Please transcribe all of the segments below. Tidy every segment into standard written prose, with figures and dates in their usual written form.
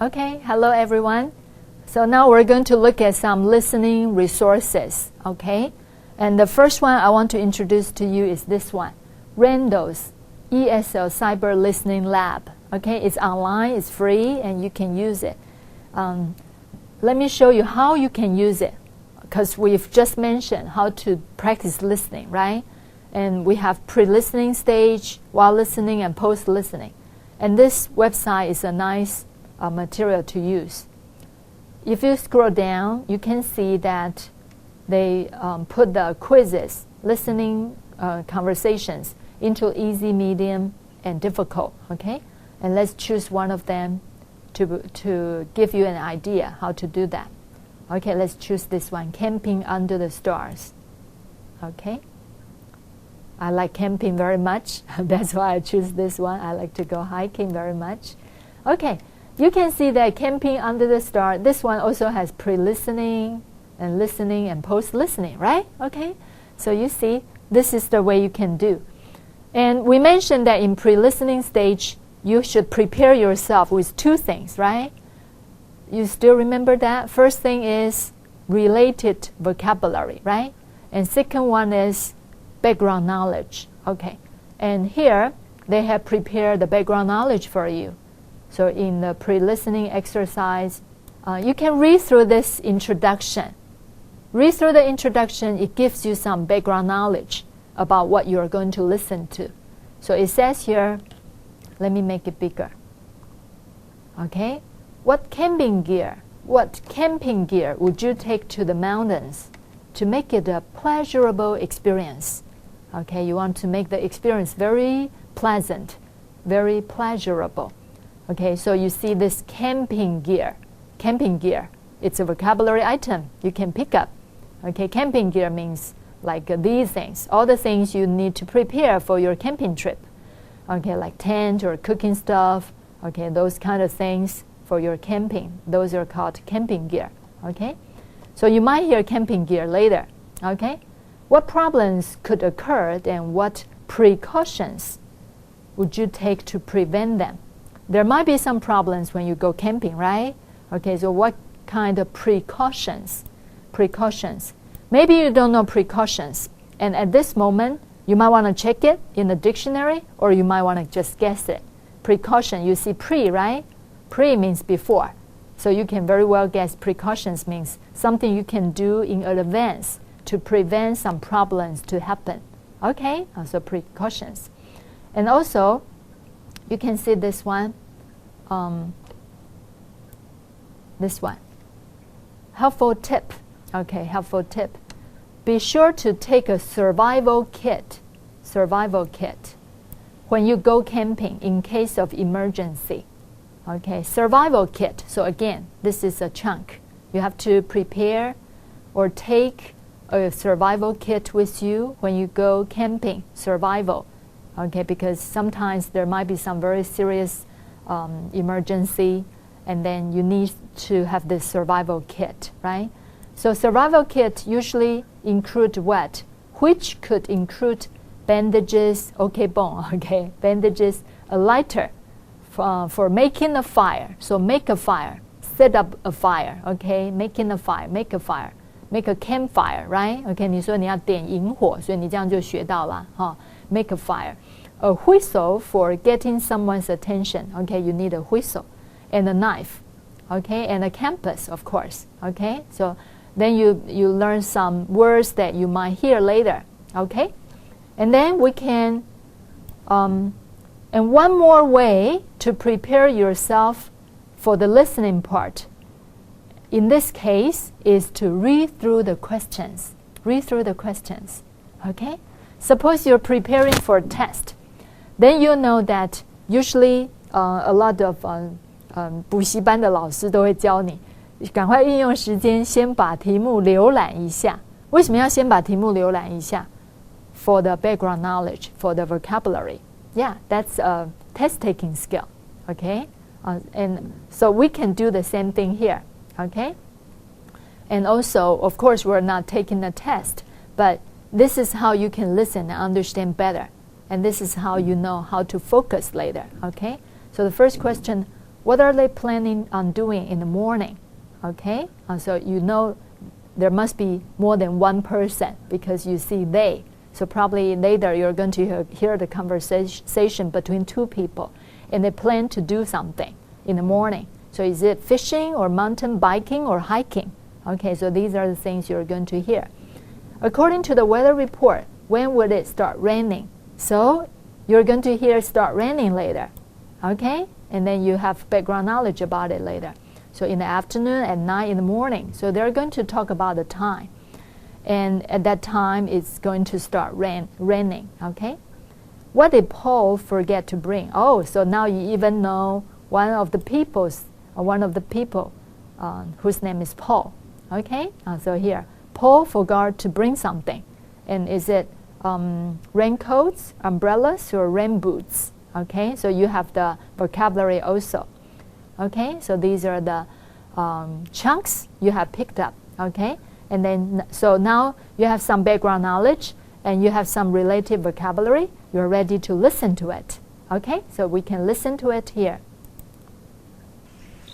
Okay, hello everyone. So now we're going to look at some listening resources, okay? And the first one I want to introduce to you is this one, Randall's ESL Cyber Listening Lab. Okay, it's online, it's free, and you can use it. Let me show you how you can use it, because we've just mentioned how to practice listening, right? And we have pre-listening stage, while listening, and post-listening. And this website is a nice material to use. If you scroll down, you can see that they put the quizzes, listening conversations, into easy, medium, and difficult, okay? And let's choose one of them to give you an idea how to do that. Okay, let's choose this one, Camping Under the Stars. Okay? I like camping very much. That's why I choose this one. I like to go hiking very much. Okay, you can see that Camping Under the Stars, this one also has pre-listening and listening and post-listening, right? Okay, so you see, this is the way you can do. And we mentioned that in pre-listening stage, you should prepare yourself with two things, right? You still remember that? First thing is related vocabulary, right? And second one is background knowledge. Okay. And here, they have prepared the background knowledge for you. So in the pre-listening exercise, you can read through this introduction. Read through the introduction. It gives you some background knowledge about what you're going to listen to. So it says here, let me make it bigger. Okay? What camping gear would you take to the mountains to make it a pleasurable experience? Okay, you want to make the experience very pleasant, very pleasurable. Okay, so you see this camping gear. Camping gear, it's a vocabulary item you can pick up. Okay, camping gear means like these things, all the things you need to prepare for your camping trip. Okay, like tent or cooking stuff, okay, those kind of things for your camping. Those are called camping gear, okay? So you might hear camping gear later, okay? What problems could occur and what precautions would you take to prevent them? There might be some problems when you go camping, right? Okay, so what kind of precautions? Precautions. Maybe you don't know precautions, and at this moment, you might want to check it in the dictionary, or you might want to just guess it. Precaution, you see pre, right? Pre means before. So you can very well guess precautions means something you can do in advance to prevent some problems to happen. Okay, so precautions. And also, you can see this one. This one. Helpful tip. Okay, helpful tip. Be sure to take a survival kit when you go camping in case of emergency. Okay, survival kit. So again, this is a chunk. You have to prepare or take a survival kit with you when you go camping, survival. Okay, because sometimes there might be some very serious emergency, and then you need to have this survival kit, right? So survival kit usually include what? Which could include bandages, bandages, a lighter for making a fire. So make a fire, set up a fire, okay? Making a fire, make a fire, make a campfire, right? Okay, 你说你要点萤火，所以你这样就学到了，哈。Make a fire. A whistle for getting someone's attention. Okay, you need a whistle, and a knife. Okay, and a compass, of course. Okay, so then you learn some words that you might hear later. Okay, and then we can, and one more way to prepare yourself for the listening part, in this case, is to read through the questions. Read through the questions. Okay, suppose you're preparing for a test, then you know that usually a lot of 补习班的老师都会教你。赶快运用时间，先把题目浏览一下。为什么要先把题目浏览一下 ？For the background knowledge, for the vocabulary. Yeah, that's a test-taking skill. Okay, and so we can do the same thing here. Okay, and also, of course, we're not taking the test, but this is how you can listen and understand better, and this is how you know how to focus later. Okay, so the first question: what are they planning on doing in the morning? Okay, so you know there must be more than one person because you see they. So probably later you're going to hear the conversation between two people, and they plan to do something in the morning. So is it fishing or mountain biking or hiking? Okay, so these are the things you're going to hear. According to the weather report, when would it start raining? So you're going to hear start raining later. Okay, and then you have background knowledge about it later. So in the afternoon, at night, in the morning. So they're going to talk about the time. And at that time, it's going to start raining, okay? What did Paul forget to bring? Oh, so now you even know one of the people whose name is Paul, okay? So here, Paul forgot to bring something. And is it raincoats, umbrellas, or rain boots? Okay, so you have the vocabulary also. Okay, so these are the chunks you have picked up. Okay, and then so now you have some background knowledge and you have some relative vocabulary. You're ready to listen to it. Okay, so we can listen to it here.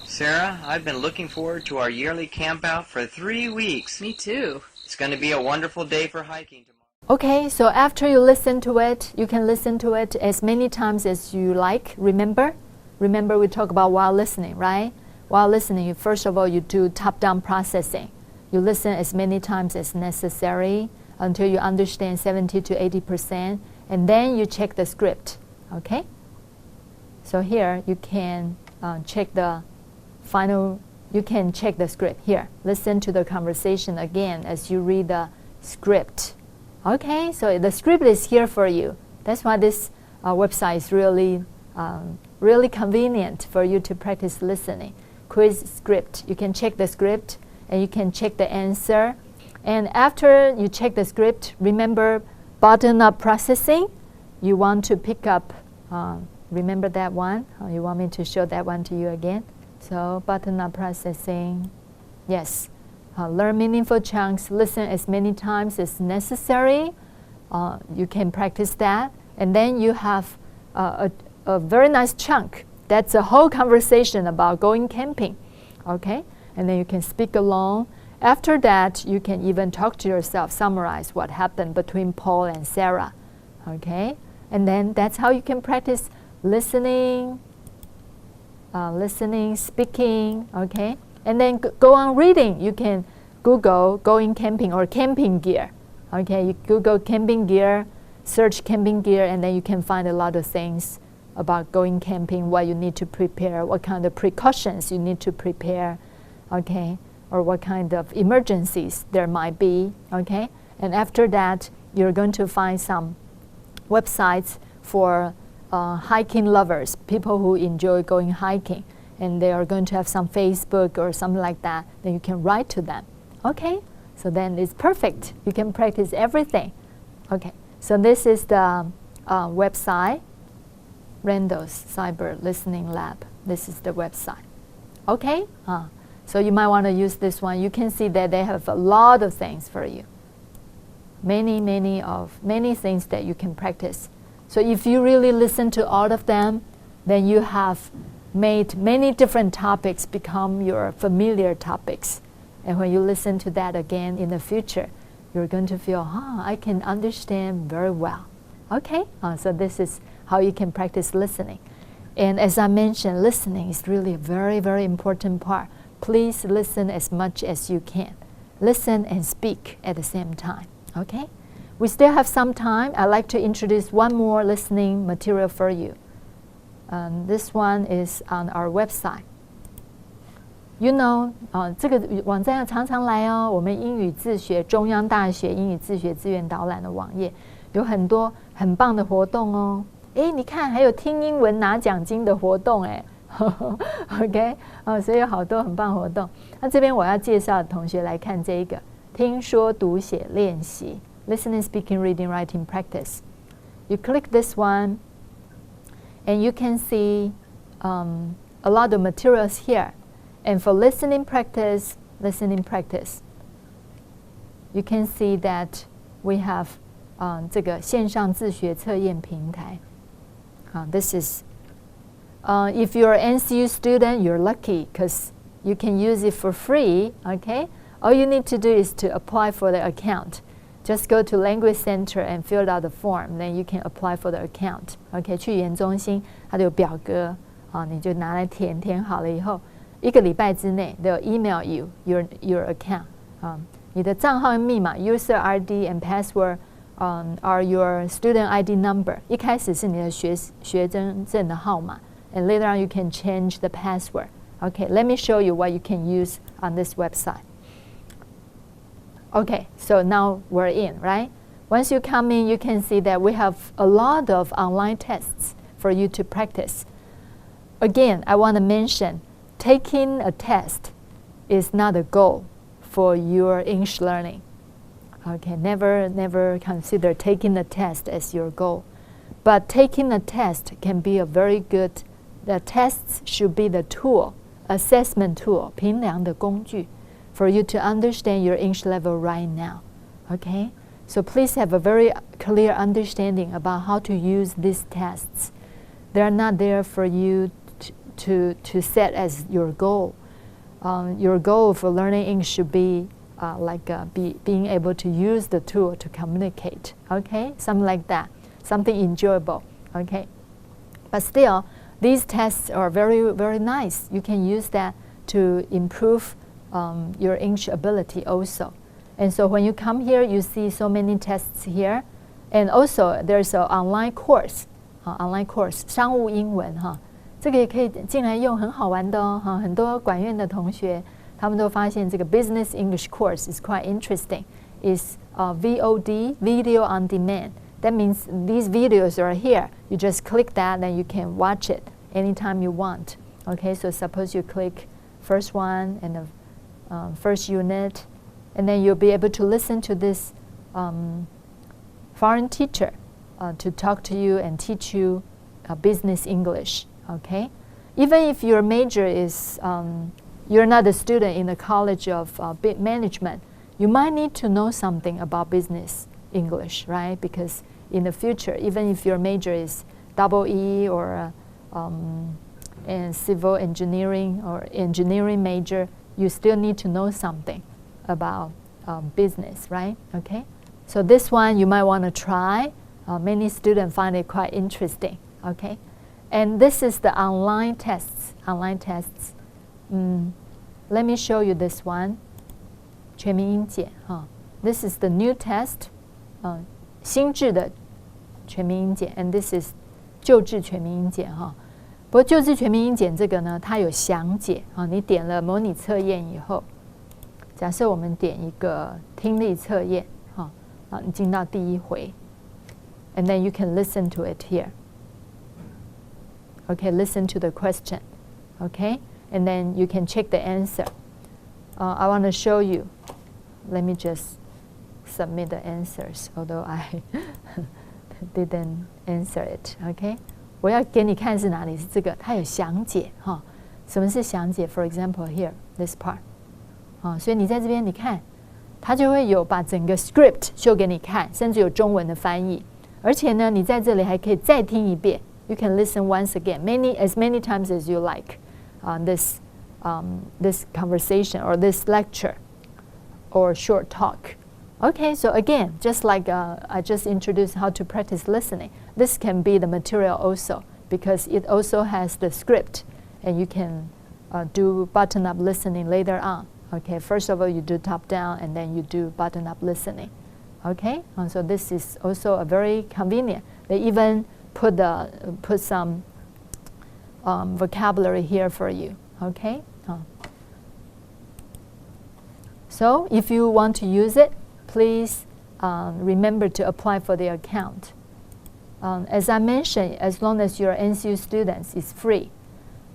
Sarah, I've been looking forward to our yearly camp out for 3 weeks. Me too. It's going to be a wonderful day for hiking tomorrow. Okay, so after you listen to it, you can listen to it as many times as you like. Remember we talk about while listening, right? While listening, first of all, you do top-down processing. You listen as many times as necessary until you understand 70 to 80%, and then you check the script, okay? So here you can check the script. Here, listen to the conversation again as you read the script. Okay, so the script is here for you. That's why this website is really convenient for you to practice listening. Quiz script. You can check the script and you can check the answer. And after you check the script, remember bottom-up processing. You want to pick up, remember that one? You want me to show that one to you again? So bottom-up processing, yes. Learn meaningful chunks, listen as many times as necessary. You can practice that. And then you have a very nice chunk. That's a whole conversation about going camping. Okay? And then you can speak along. After that, you can even talk to yourself, summarize what happened between Paul and Sarah. Okay? And then that's how you can practice listening, speaking. Okay? And then go on reading. You can Google going camping or camping gear. Okay, you Google camping gear, search camping gear, and then you can find a lot of things about going camping, what you need to prepare, what kind of precautions you need to prepare, okay, or what kind of emergencies there might be, okay. And after that, you're going to find some websites for hiking lovers, people who enjoy going hiking. And they are going to have some Facebook or something like that, then you can write to them. Okay, so then it's perfect. You can practice everything. Okay, so this is the website, Randall's Cyber Listening Lab. This is the website. Okay, so you might want to use this one. You can see that they have a lot of things for you. Many things that you can practice. So if you really listen to all of them, then you have made many different topics become your familiar topics. And when you listen to that again in the future, you're going to feel, I can understand very well. Okay, so this is how you can practice listening. And as I mentioned, listening is really a very, very important part. Please listen as much as you can. Listen and speak at the same time, okay? We still have some time. I'd like to introduce one more listening material for you. This one is on our website. You know, 这个网站要常常来哦。我们英语自学中央大学英语自学资源导览的网页有很多很棒的活动哦。诶，你看还有听英文拿奖金的活动诶。OK， 所以有好多很棒活动。那这边我要介绍的同学来看这一个听说读写练习 Listening, Speaking, Reading, Writing Practice. You click this one. And you can see a lot of materials here. And for listening practice, you can see that we have 这个线上自学测验平台。This is If you're an NCU student, you're lucky because you can use it for free, okay? All you need to do is to apply for the account. Just go to Language Center and fill out the form. Then you can apply for the account. Okay, 去语言中心，它有表格你就拿来填，填好了以后，1个礼拜之内 they'll email you your account. 你的账号密码 user ID and password are your student ID number. 一开始是你的学生证的号码 and later on you can change the password. Okay, let me show you what you can use on this website. Okay, so now we're in, right? Once you come in, you can see that we have a lot of online tests for you to practice. Again, I want to mention, taking a test is not a goal for your English learning. Okay, never consider taking the test as your goal. But taking a test can be a very good, the tests should be the tool, assessment tool, 评量的工具 for you to understand your English level right now. Okay? So please have a very clear understanding about how to use these tests. They're not there for you to set as your goal. Your goal for learning English should be being able to use the tool to communicate. Okay? Something like that. Something enjoyable. Okay? But still, these tests are very, very nice. You can use that to improve your English ability also. And so when you come here, you see so many tests here. And also, there's an online course. Online course, 商务英文哈，这个也可以进来用，很好玩的哦哈。很多管院的同学，他们都发现这个 Business English course is quite interesting. It's VOD, video on demand. That means these videos are here. You just click that, and you can watch it anytime you want. Okay, so suppose you click first one and the first unit, and then you'll be able to listen to this foreign teacher to talk to you and teach you business English. Okay, even if your major is you're not a student in the College of Management, you might need to know something about business English, right? Because in the future, even if your major is EE or in civil engineering or engineering major, you still need to know something about business, right? Okay, so this one you might want to try. Many students find it quite interesting. Okay, and this is the online tests. Online tests. Let me show you this one. 全民英检哈。This is the new test. 新制的全民英检 and this is 旧制全民英检哈。不过旧制全民英检这个呢，它有详解啊。你点了模拟测验以后，假设我们点一个听力测验哈，你进到第一回 ，and then you can listen to it here. Okay, listen to the question. Okay, and then you can check the answer. I want to show you. Let me just submit the answers, although I didn't answer it. Okay, 我要给你看是哪里是这个，它有详解哈。什么是详解 ？For example, here this part. 所以你在这边你看，它就会有把整个 script 秀给你看，甚至有中文的翻译。而且呢，你在这里还可以再听一遍。You can listen once again, as many times as you like. This conversation or this lecture or short talk. Okay, so again, just like I just introduced how to practice listening, this can be the material also because it also has the script and you can do button-up listening later on. Okay, first of all, you do top-down and then you do button-up listening. Okay, so this is also a very convenient. They even put some vocabulary here for you. Okay, so if you want to use it, please remember to apply for the account. As I mentioned, as long as you're NCU students, it's free.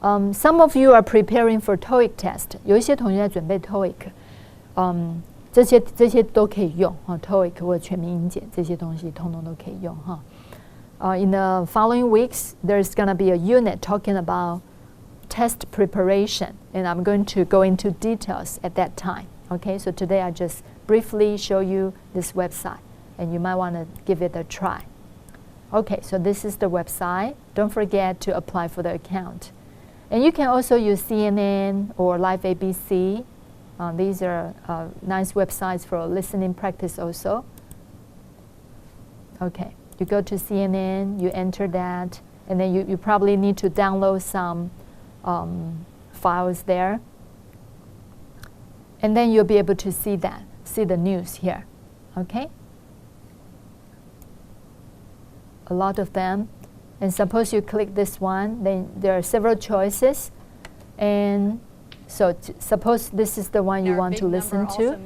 Some of you are preparing for TOEIC test. 有一些同学在准备 TOEIC. 这些都可以用TOEIC 或全民英检这些东西通通都可以用哈。In the following weeks, there's going to be a unit talking about test preparation, and I'm going to go into details at that time. Okay, so today I just briefly show you this website, and you might want to give it a try. Okay, so this is the website. Don't forget to apply for the account. And you can also use CNN or Live ABC. These are nice websites for listening practice also. Okay, you go to CNN, you enter that, and then you probably need to download some files there. And then you'll be able to see the news here, okay? A lot of them. And suppose you click this one, then there are several choices. And so suppose this is the one you want to listen to.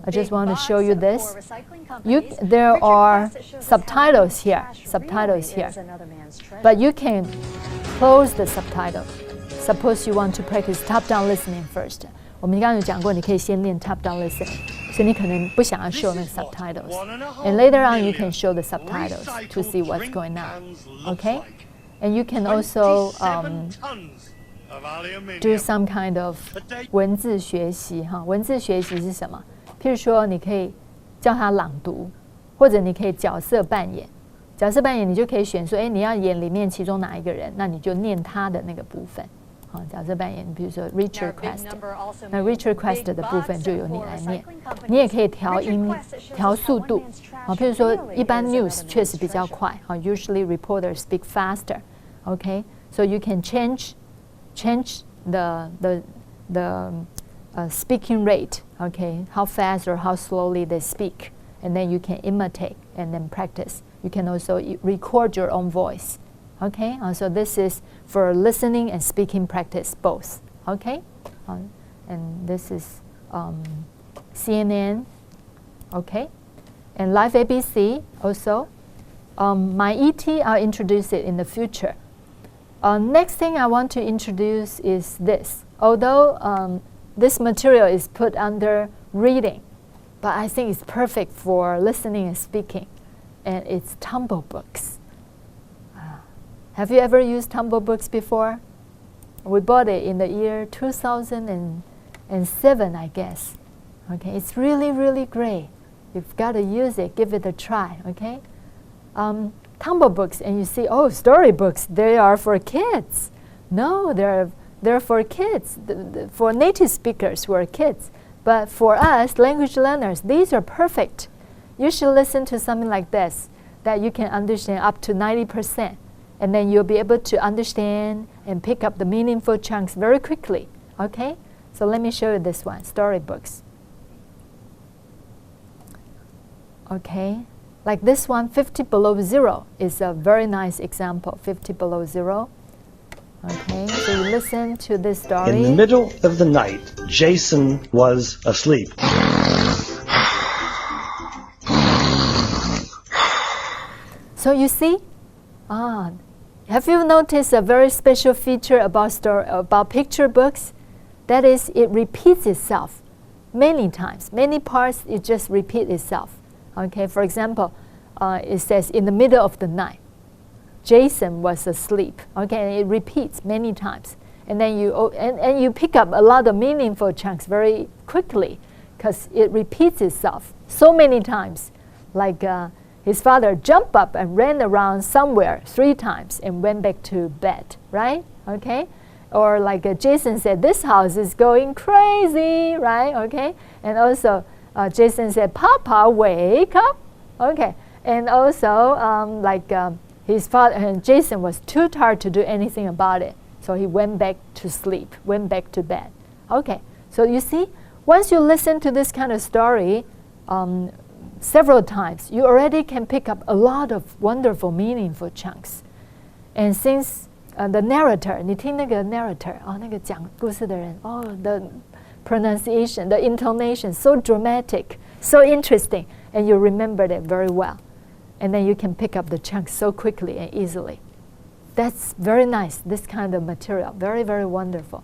I just want to show you this. There are subtitles here, but you can close the subtitle. Suppose you want to practice top-down listening first. 我们刚刚有讲过，你可以先练 top-down listening， 所以你可能不想要 show 那个 subtitles. And later on, you can show the subtitles to see what's going on. Okay? And you can also do some kind of 文字学习哈。文字学习是什么？譬如说，你可以叫他朗读，或者你可以角色扮演。角色扮演，你就可以选说，你要演里面其中哪一个人，那你就念他的那个部分。角色扮演，比如说 Richard Quest， 那 Richard Quest 的部分就由你来念。你也可以调音、调速度。譬如说，一般 news 确实比较快。Usually reporters speak faster. Okay, so you can change the speaking rate. Okay, how fast or how slowly they speak, and then you can imitate and then practice. You can also record your own voice. Okay, so this is for listening and speaking practice both. Okay, and this is CNN. Okay, and Live ABC also. My ET, I'll introduce it in the future. Next thing I want to introduce is this. Although this material is put under reading, but I think it's perfect for listening and speaking, and it's Tumble books. Have you ever used Tumble books before? We bought it in the year 2007, I guess. Okay, it's really, really great. You've got to use it, give it a try, okay? Tumble books, and you see, oh, storybooks, they are for kids. No, they're for kids, for native speakers who are kids. But for us, language learners, these are perfect. You should listen to something like this that you can understand up to 90%. And then you'll be able to understand and pick up the meaningful chunks very quickly. Okay? So let me show you this one, storybooks. Okay? Like this one, 50 Below Zero is a very nice example, 50 Below Zero. Okay, so you listen to this story. In the middle of the night, Jason was asleep. So you see? Have you noticed a very special feature about picture books? That is, it repeats itself many times. Many parts, it just repeats itself. Okay, for example, it says, in the middle of the night, Jason was asleep. Okay, and it repeats many times. And then you pick up a lot of meaningful chunks very quickly because it repeats itself so many times. Like his father jumped up and ran around somewhere 3 times and went back to bed, right? Okay? Or like Jason said, this house is going crazy, right? Okay? And also Jason said, Papa, wake up. Okay. And also his father and Jason was too tired to do anything about it. So he went back to sleep, went back to bed. Okay. So you see, once you listen to this kind of story, several times, you already can pick up a lot of wonderful, meaningful chunks. And since the narrator, 你听那个 narrator, 那个讲故事的人, the pronunciation, the intonation, so dramatic, so interesting, and you remembered it very well. And then you can pick up the chunks so quickly and easily. That's very nice, this kind of material, very, very wonderful.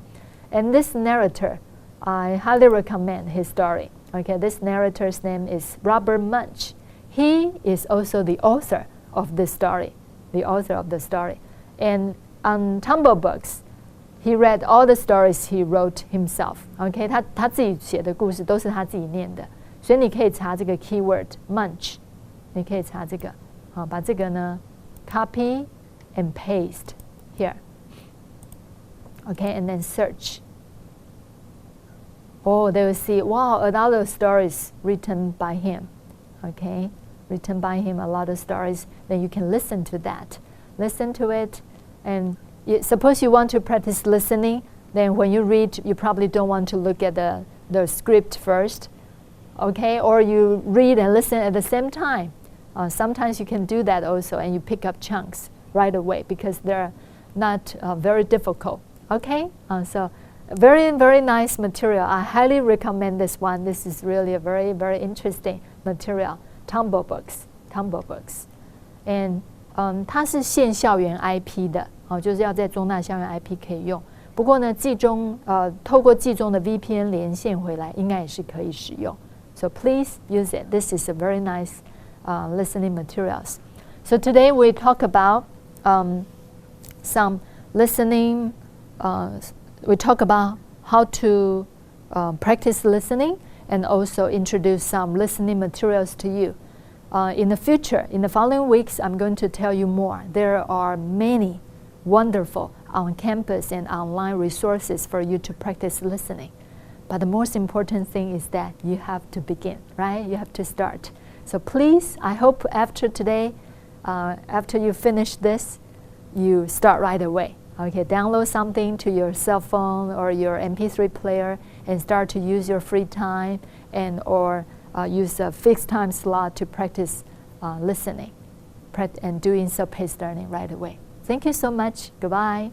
And this narrator, I highly recommend his story. Okay, this narrator's name is Robert Munch. He is also the author of this story, And on Tumble Books, he read all the stories he wrote himself. Okay, 他自己写的故事都是他自己念的，所以你可以查这个 keyword Munch， 你可以查这个，把这个呢 copy and paste here. Okay, and then search. Oh, they will see, wow, a lot of stories written by him. Okay, written by him, a lot of stories. Then you can listen to that. Listen to it, and suppose you want to practice listening, then when you read, you probably don't want to look at the script first. Okay, or you read and listen at the same time. Sometimes you can do that also, and you pick up chunks right away because they're not very difficult. Okay, so very, very nice material. I highly recommend this one. This is really a very, very interesting material. Tumble books. And 它是限校园 IP 的，就是要在中大校园 IP 可以用。不过呢，透过季中的 VPN 连线回来，应该也是可以使用。So please use it. This is a very nice listening materials. So today we talk about some listening. We talk about how to practice listening and also introduce some listening materials to you. In the future, in the following weeks, I'm going to tell you more. There are many wonderful on-campus and online resources for you to practice listening. But the most important thing is that you have to begin, right? You have to start. So please, I hope after today, after you finish this, you start right away. Okay, download something to your cell phone or your MP3 player and start to use your free time or use a fixed time slot to practice listening and doing self-paced learning right away. Thank you so much. Goodbye.